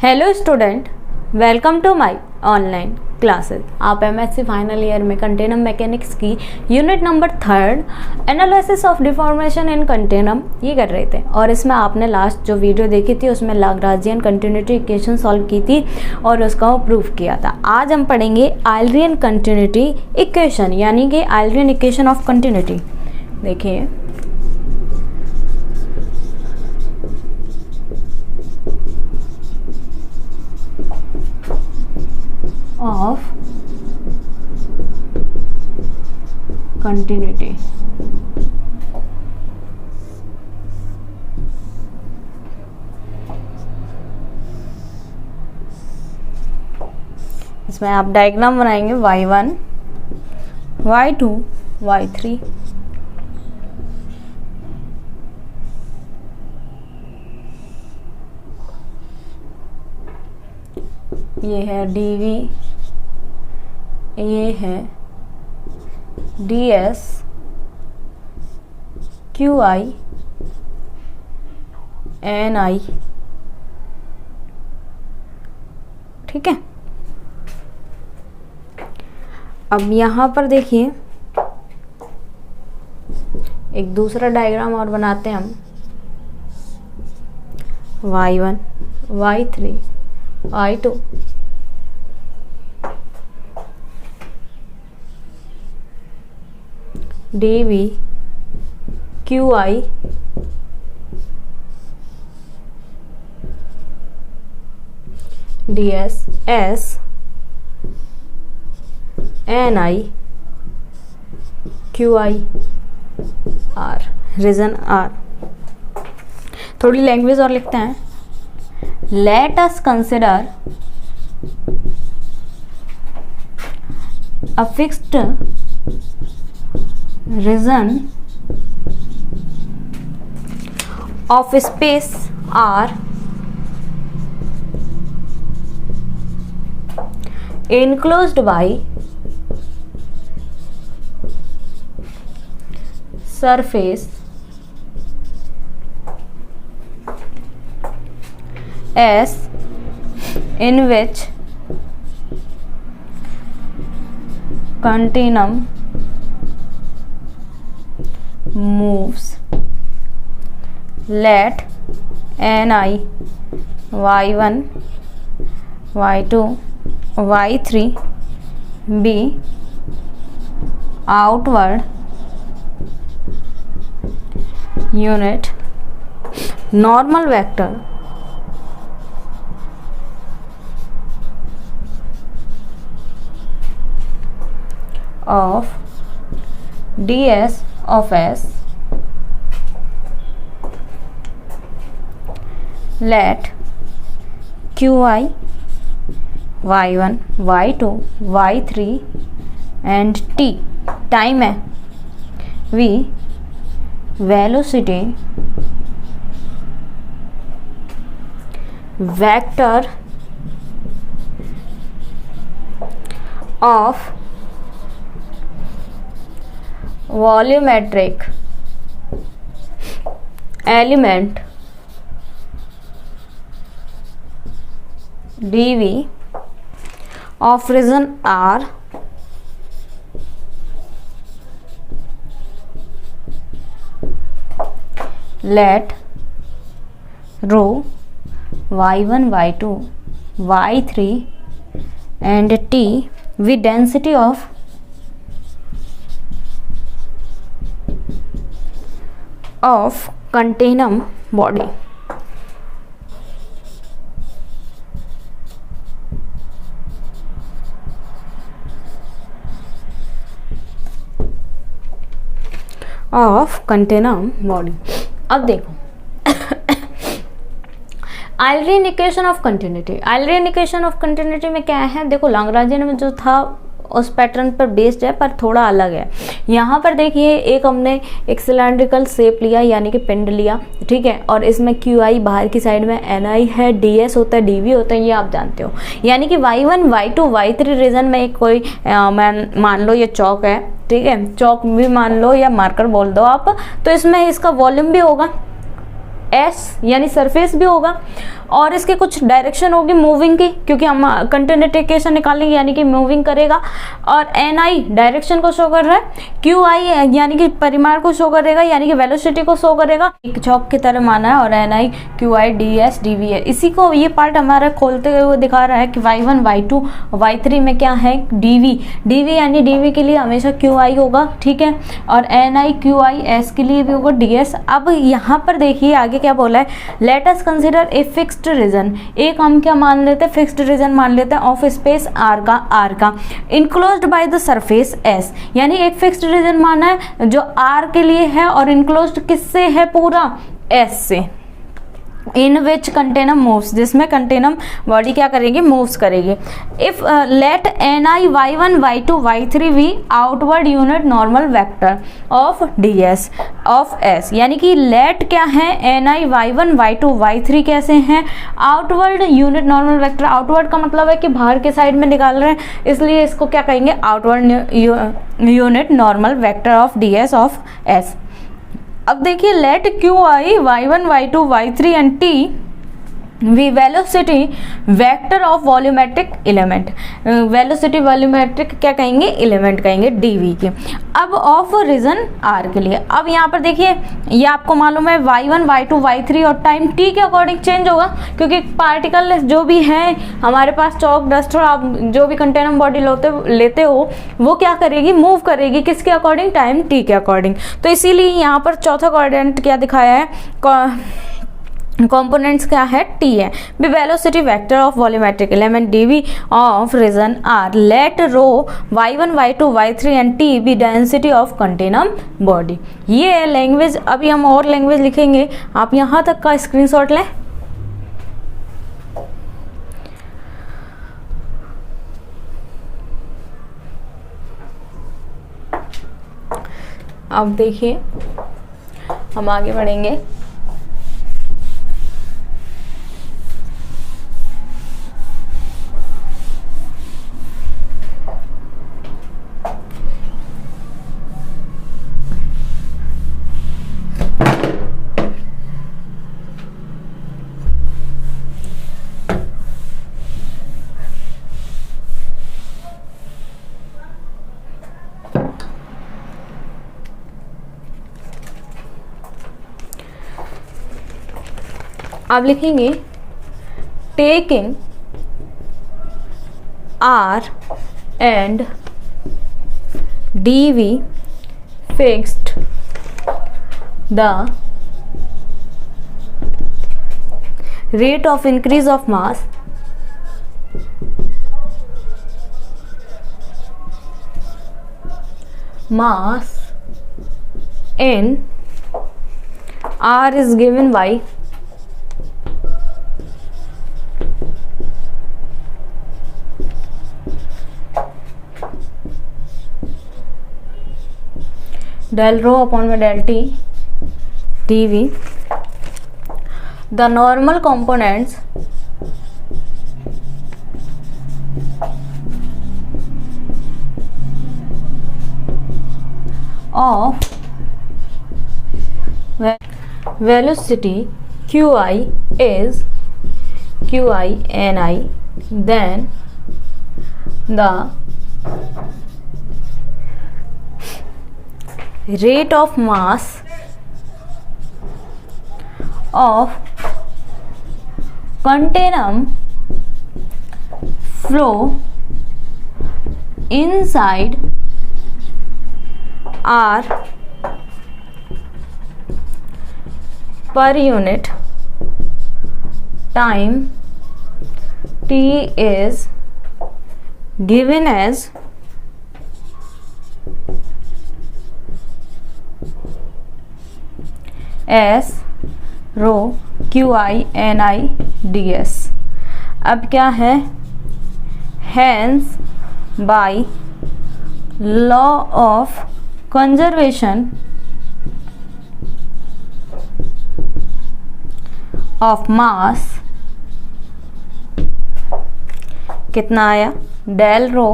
Hello student, welcome to my online classes. आप MSc final year में continuum mechanics की unit number 3 analysis of deformation in continuum ये कर रहे थे और इसमें आपने लास्ट जो वीडियो देखी थी उसमें लाग्रांजियन कंटिन्यूटी इक्वेशन सॉल्व की थी और उसका वो प्रूफ किया था। आज हम पढ़ेंगे आइलरियन कंटिन्यूटी इक्वेशन यानी कि आइलरियन इक्वेशन ऑफ कंटिन्यूटी। देखिए of continuity। इसमें आप डायग्राम बनाएंगे y1, y2, y3। ये है dv, ये है ds, qi, ni। ठीक है, अब यहाँ पर देखिए एक दूसरा डायग्राम और बनाते हैं हम। y1, y3, y2। dv, qi, ds, s, ni, qi, r, region r। थोड़ी लैंग्वेज और लिखते हैं। Let us consider a fixed region of space R enclosed by surface S in which continuum moves। let ni, y1, y2, y3 be outward unit normal vector of ds of s। let qi, y1, y2, y3 and t time है, v velocity vector of volumetric element dv of region R let rho y1, y2, y3 and t with density of continuum body। Of continuum body. अब देखो Eulerian equation of continuity. Eulerian equation of continuity में क्या है, देखो Lagrangian में जो था उस पैटर्न पर बेस्ड है पर थोड़ा अलग है। यहाँ पर देखिए एक हमने एक सिलेंड्रिकल शेप लिया यानी कि पिंड लिया, ठीक है, और इसमें qi बाहर की साइड में ni है, ds होता है, dv होता है, ये आप जानते हो। यानी कि y1, y2, y3 रीजन में एक कोई मान लो ये चौक है, ठीक है, चौक भी मान लो या मार्कर बोल दो आप, तो इसमें इसका वॉल्यूम भी होगा s यानी सरफेस भी होगा और इसके कुछ डायरेक्शन होगी मूविंग की, क्योंकि हम कंटिन्यूटी इक्वेशन निकालेंगे यानी कि मूविंग करेगा। और एन आई डायरेक्शन को शो कर रहा है, क्यू आई यानी कि परिमाण को शो करेगा यानी कि वेलोसिटी को शो करेगा, एक चौक की तरह माना है। और N I Q I D S D V है। इसी को ये पार्ट हमारा खोलते हुए दिखा रहा है कि y1 y2 y3 में क्या है dv, dv यानी dv के लिए हमेशा qi होगा, ठीक है। और ni qi s के लिए भी होगा ds। अब यहाँ पर देखिए आगे क्या बोला है, let us consider a fixed region, एक हम क्या मान लेते हैं, फिक्स्ड रीजन मान लेते हैं ऑफ स्पेस r का enclosed by the surface s, यानी एक फिक्स्ड रीजन माना है जो r के लिए है और इनक्लोज्ड किससे है, पूरा s से। इन विच कंटेनम मूव्स, जिसमें कंटेनम बॉडी क्या करेगी, मूव्स करेगी। If let N I Y one Y two Y three be outward unit normal vector of D S of S, यानी कि लेट क्या है, N I Y one Y two Y three कैसे हैं, outward unit normal vector. Outward का मतलब है कि बाहर के साइड में निकाल रहे हैं, इसलिए इसको क्या कहेंगे, outward unit normal vector of D S of S. अब देखिए let Q I Y one Y two Y three and T be velocity vector of volumetric element, velocity volumetric क्या कहेंगे, एलिमेंट कहेंगे डीवी के। अब ऑफ रीजन आर के लिए, अब यहाँ पर देखिए ये आपको मालूम है y1 y2 y3 और टाइम t के अकॉर्डिंग चेंज होगा, क्योंकि पार्टिकल जो भी है हमारे पास, चौक डस्ट और आप जो भी कंटेनर बॉडी लेते हो वो क्या करेगी, मूव करेगी किसके अकॉर्डिंग, टाइम t के अकॉर्डिंग। तो इसीलिए यहाँ पर चौथा कोऑर्डिनेट क्या दिखाया है, कंपोनेंट्स क्या है, टी है। Be velocity vector of volumetric element d v of region R, let rho y1 y2 y3 and T be density of continuum body. ये है लैंग्वेज। अभी हम और लैंग्वेज लिखेंगे, आप यहाँ तक का स्क्रीनशॉट लें। अब देखिए हम आगे बढ़ेंगे। आप लिखेंगे taking R and D V fixed the rate of increase of mass in R is given by del rho upon by del t dv. The normal components of velocity qi is qi ni, then the rate of mass of continuum flow inside R per unit time t is given as S rho Q I N I D s. अब क्या है, hence by law of conservation of mass कितना आया, del rho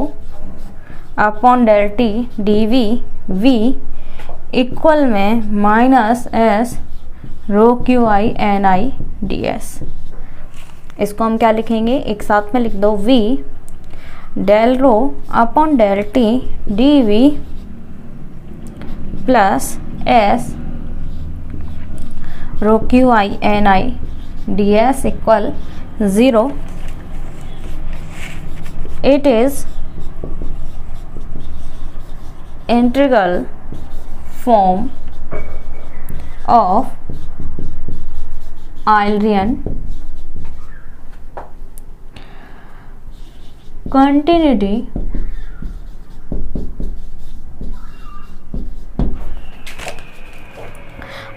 upon del T D v v equal में minus s rho Q I N I D s. इसको हम क्या लिखेंगे, एक साथ में लिख दो, v del rho upon del T D V plus S rho Q I N I D S equal 0. It is integral form of Eulerian continuity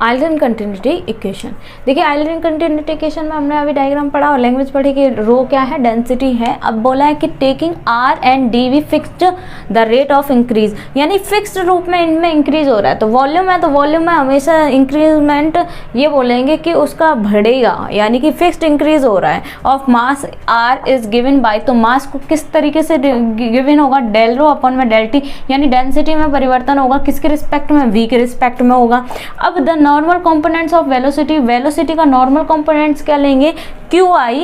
Eulerian continuity equation. देखिए आइलैंड कंटिन्यूटी इक्वेशन में हमने अभी diagram पढ़ा और language पढ़ी कि रो क्या है, डेंसिटी है. अब बोला है कि taking R and D V fixed the rate of increase, यानी फिक्स्ड रूप में इनमें इंक्रीज हो रहा है. तो वॉल्यूम है तो वॉल्यूम में हमेशा इंक्रीजमेंट ये बोलेंगे कि उसका बढ़ेगा, यानी कि फिक्स्ड इंक्रीज हो रहा है. Of mass R is given by, तो मास को किस तरीके से गिवन होगा, डेल रो अपॉन में डेल टी, यानी डेंसिटी में परिवर्तन होगा किसके रिस्पेक्ट में, वी के रिस्पेक्ट में होगा. अब the normal components of velocity, velocity का नॉर्मल कंपोनेंट्स क्या लेंगे, Q I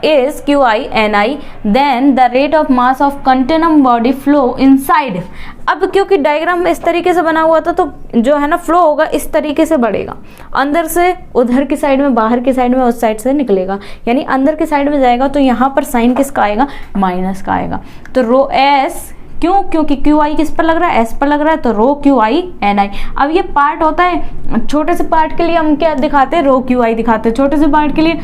is Q I N I, then the rate of mass of continuum body flow inside. अब क्योंकि डायग्राम इस तरीके से बना हुआ था तो जो है ना फ्लो होगा इस तरीके से बढ़ेगा, अंदर से उधर की साइड में, बाहर की साइड में उस साइड से निकलेगा, यानी अंदर की साइड में जाएगा तो यहाँ पर साइन किसका आएगा, माइनस का आएगा. तो रो एस, क्यों, क्योंकि क्यू आई किस पर लग रहा है, एस पर लग रहा है, तो रो क्यू आई एन आई. अब ये पार्ट होता है, छोटे से पार्ट के लिए हम क्या दिखाते हैं, रो क्यू आई दिखाते हैं, छोटे से पार्ट के लिए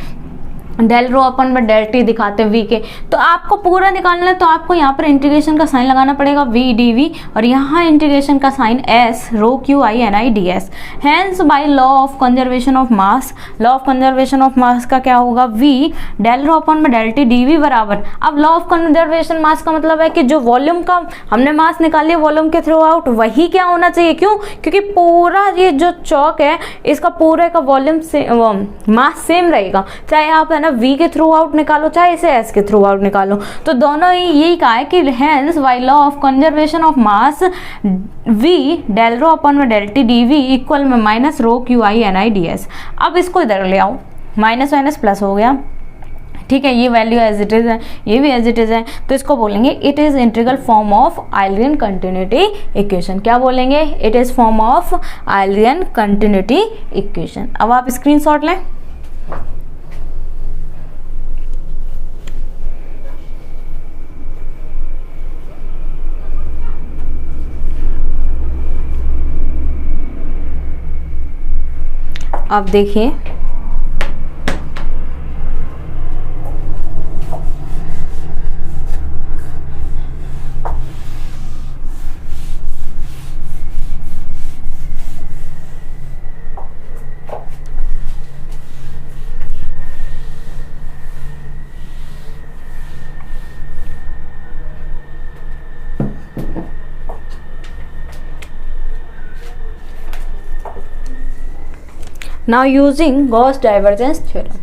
डेल रो अपन में डेल टी दिखाते हैं वी के. तो आपको पूरा निकालना है तो आपको यहाँ पर इंटीग्रेशन का साइन लगाना पड़ेगा, वी डी वी, और यहाँ इंटीग्रेशन का sign S rho Q I N I D S. Hence by law of conservation of mass, law of conservation of mass का क्या होगा, वी डेल रो अपन में डेल टी डी वी बराबर. अब law of conservation मास का मतलब है कि जो वॉल्यूम का हमने मास निकाली है वॉल्यूम के थ्रू आउट, वही क्या होना चाहिए. क्यों, क्योंकि पूरा ये जो चौक है इसका पूरे का वॉल्यूम से मास सेम रहेगा, चाहे आप है V के थ्रू आउट निकालो चाहे इसे S के थ्रू आउट निकालो. तो दोनों ही यही कहा है कि hence by law of conservation of mass V del rho upon में del T D v equal में minus rho Q I N I D s. अब इसको इधर ले आओ, माइनस माइनस प्लस हो गया, ठीक है. ये वैल्यू एज इट इज है, ये भी एज इट इज है, तो इसको बोलेंगे it is integral form of island continuity equation. क्या बोलेंगे, it is form of island continuity equation. अब आप स्क्रीनशॉट लें. अब देखिए now using Gauss divergence theorem.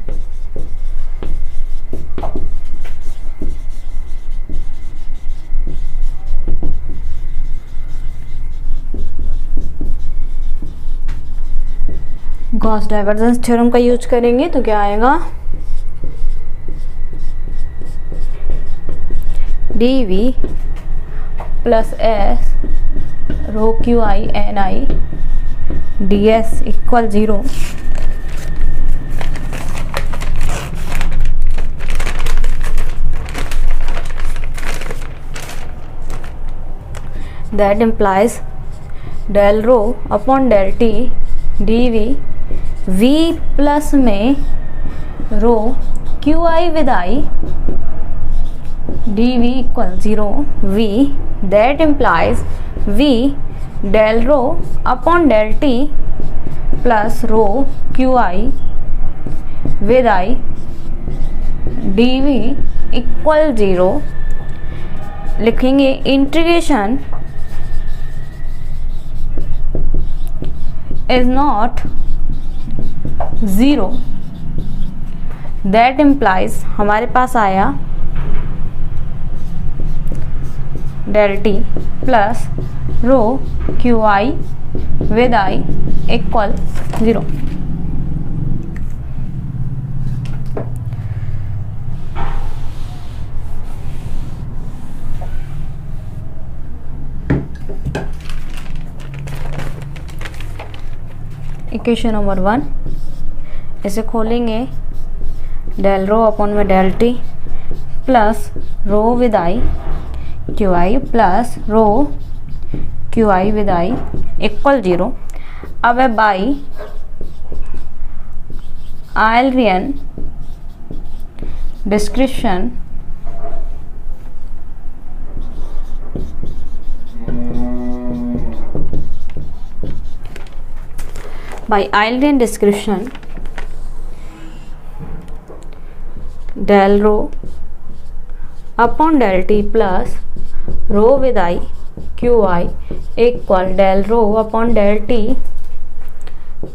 Gauss divergence theorem का यूज करेंगे तो क्या आएगा, D V plus S rho Q I N I D S equal 0. That implies del rho upon del t dv v plus में rho Q i with i dv equal 0 v. That implies v del rho upon del t plus rho Q i with i dv equal 0. लिखेंगे integration is not 0. That implies हमारे पास आया del t plus rho Q i with i equal 0. Equation number 1, इसे खोलेंगे, del rho upon में del t plus rho with i Q i plus rho Q i with i equal 0। अब है by Eulerian description del rho upon del t plus rho with I q i equal del rho upon del t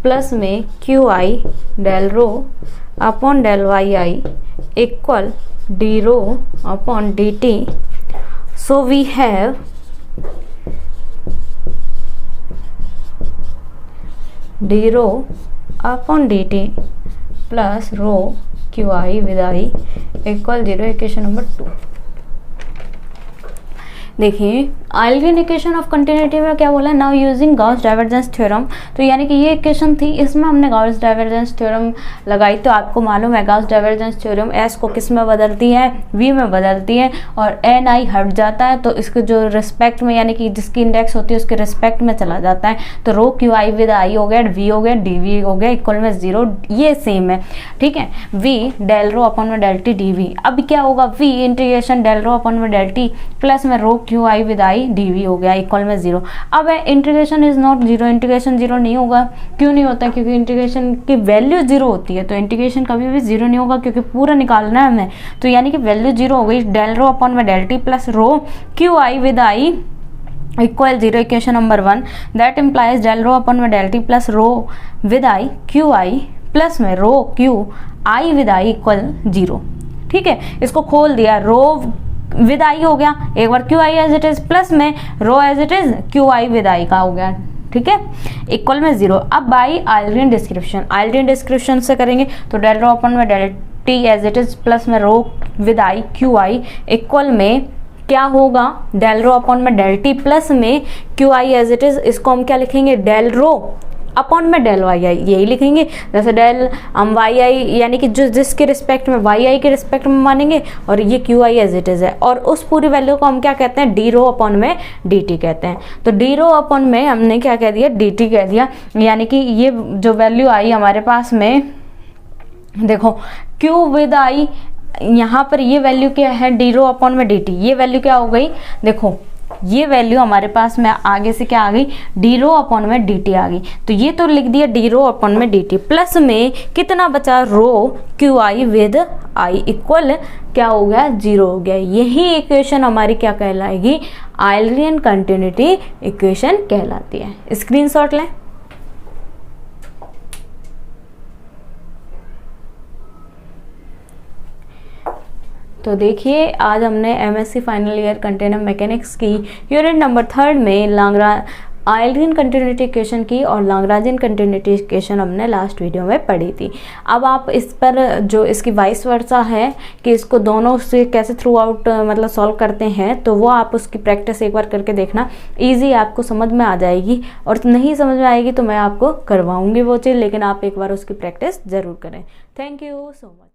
plus में q i del rho upon del y i equal d rho upon dt। So we have d rho upon dt plus rho Q i with i equal 0, equation number 2। देखिए आयलरियन equation of continuity में क्या बोला है, now using Gauss divergence theorem. तो यानी कि ये equation थी, इसमें हमने गॉस डाइवर्जेंस थ्योरम लगाई। तो आपको मालूम है गॉस डाइवर्जेंस थ्योरम एस को किस में बदलती है, वी में बदलती है, और एन आई हट जाता है तो इसके जो रिस्पेक्ट में यानी कि जिसकी इंडेक्स होती है उसके रिस्पेक्ट में चला जाता है। तो रो क्यू आई विद आई हो गया, वी हो गया, डी वी हो गया इक्वल में 0, ये सेम है, ठीक है। वी डेल रो अपॉन में डेल टी डी वी। अब क्या होगा, v integration del rho upon में डेल टी प्लस में rho Q i with i d v हो गया इक्वल में 0। अब है इंटीग्रेशन इज नॉट 0, इंटीग्रेशन 0 नहीं होगा। क्यों नहीं होता, क्योंकि इंटीग्रेशन की वैल्यू 0 होती है, तो इंटीग्रेशन कभी भी 0 नहीं होगा क्योंकि पूरा निकालना है हमें। तो यानी कि वैल्यू 0 हो गई, डेल रो अपॉन में del t plus rho Q i with i equal 0, equation number 1। That implies del rho upon में del t plus rho with i Q i plus में rho Q i with i equal 0, ठीक है। इसको खोल दिया, रो with आई हो गया, एक बार q I as it is plus में rho as it is Q i with i का हो गया, ठीक है, इक्वल में 0। अब by Eulerian description, Eulerian description से करेंगे तो डेल रो अपन में del t as it is plus में rho with i Q i equal में क्या होगा, डेल रो अपॉन में डेल टी प्लस में q I as it is. इसको हम क्या लिखेंगे, डेल रो अपॉन में डेल वाई आई, यही लिखेंगे। जैसे डेल हम वाई आई यानी कि जो जिसके रिस्पेक्ट में वाई आई के रिस्पेक्ट में मानेंगे, और ये Q I as it is है, और उस पूरी वैल्यू को हम क्या कहते हैं, डी रो अपॉन में डी टी कहते हैं। तो डी रो अपॉन में हमने क्या कह दिया, डी टी कह दिया, यानी कि ये जो वैल्यू आई हमारे पास में, देखो क्यू विद आई, यहाँ पर ये वैल्यू क्या है, डी रो अपॉन में डी टी, ये वैल्यू क्या हो गई, देखो ये वैल्यू हमारे पास में आगे से क्या आ गई, डी रो अपॉन में डी टी आ गई। तो ये तो लिख दिया डी रो अपॉन में डी टी प्लस में कितना बचा, rho Q i with i equal क्या हो गया, 0 हो गया। यही इक्वेशन हमारी क्या कहलाएगी, आयलरियन कंटिन्यूटी इक्वेशन कहलाती है। स्क्रीनशॉट लें। तो देखिए आज हमने MSc final year container mechanics की यूनिट नंबर 3 में आयलरियन कंटिन्यूटी इक्वेशन की और लैग्रांजियन कंटिन्यूटी इक्वेशन हमने लास्ट वीडियो में पढ़ी थी। अब आप इस पर जो इसकी वाइस वर्सा है कि इसको दोनों से कैसे थ्रू आउट मतलब सॉल्व करते हैं, तो वो आप उसकी प्रैक्टिस एक बार करके देखना, इजी आपको समझ में आ जाएगी। और नहीं समझ में आएगी तो मैं आपको करवाऊंगी वो चीज़, लेकिन आप एक बार उसकी प्रैक्टिस ज़रूर करें। Thank you so much.